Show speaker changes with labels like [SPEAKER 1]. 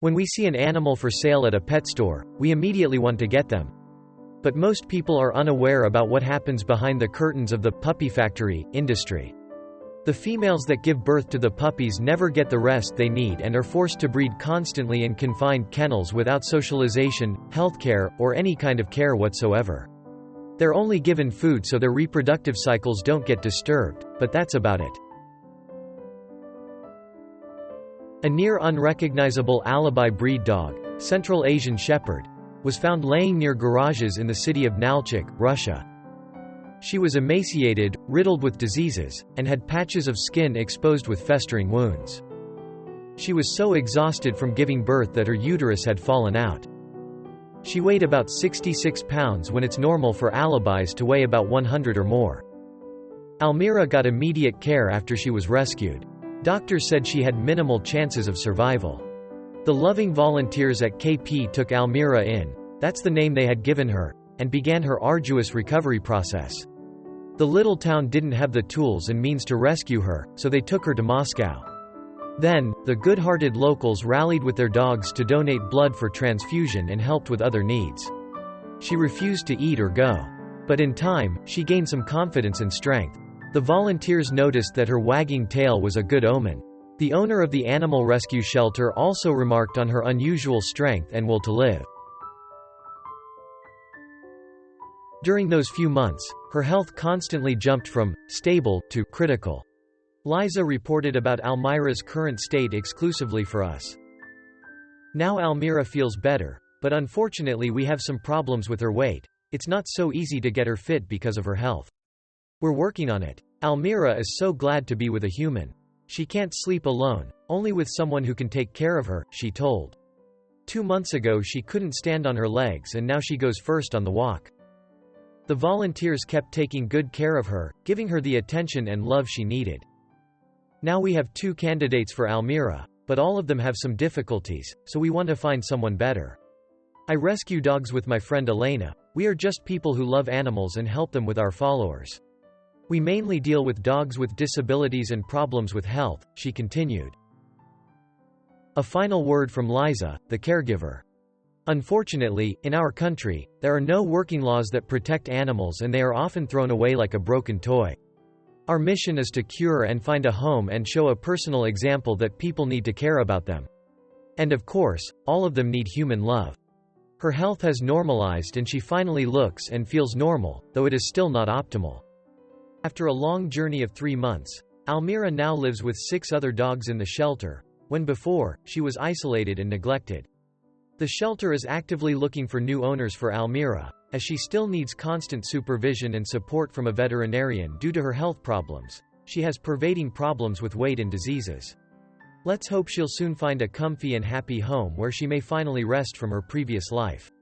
[SPEAKER 1] When we see an animal for sale at a pet store, we immediately want to get them. But most people are unaware about what happens behind the curtains of the puppy factory industry. The females that give birth to the puppies never get the rest they need and are forced to breed constantly in confined kennels without socialization, healthcare, or any kind of care whatsoever. They're only given food so their reproductive cycles don't get disturbed, but that's about it. A near unrecognizable alibi breed dog, Central Asian Shepherd, was found laying near garages in the city of Nalchik, Russia. She was emaciated, riddled with diseases, and had patches of skin exposed with festering wounds. She was so exhausted from giving birth that her uterus had fallen out. She weighed about 66 pounds when it's normal for alibis to weigh about 100 or more. Almira got immediate care after she was rescued. Doctors said she had minimal chances of survival. The loving volunteers at KP took Almira in, that's the name they had given her, and began her arduous recovery process. The little town didn't have the tools and means to rescue her, so they took her to Moscow. Then, the good-hearted locals rallied with their dogs to donate blood for transfusion and helped with other needs. She refused to eat or go. But in time, she gained some confidence and strength. The volunteers noticed that her wagging tail was a good omen. The owner of the animal rescue shelter also remarked on her unusual strength and will to live. During those few months, her health constantly jumped from stable to critical. Liza reported about Almira's current state exclusively for us. Now Almira feels better, but unfortunately we have some problems with her weight. It's not so easy to get her fit because of her health. We're working on it. Almira is so glad to be with a human. She can't sleep alone, only with someone who can take care of her, she told. 2 months ago she couldn't stand on her legs and now she goes first on the walk. The volunteers kept taking good care of her, giving her the attention and love she needed. Now we have 2 candidates for Almira, but all of them have some difficulties, so we want to find someone better. I rescue dogs with my friend Elena. We are just people who love animals and help them with our followers. We mainly deal with dogs with disabilities and problems with health, she continued. A final word from Liza, the caregiver. Unfortunately, in our country, there are no working laws that protect animals and they are often thrown away like a broken toy. Our mission is to cure and find a home and show a personal example that people need to care about them. And of course, all of them need human love. Her health has normalized and she finally looks and feels normal, though it is still not optimal. After a long journey of 3 months, Almira now lives with 6 other dogs in the shelter, when before, she was isolated and neglected. The shelter is actively looking for new owners for Almira, as she still needs constant supervision and support from a veterinarian due to her health problems. She has pervading problems with weight and diseases. Let's hope she'll soon find a comfy and happy home where she may finally rest from her previous life.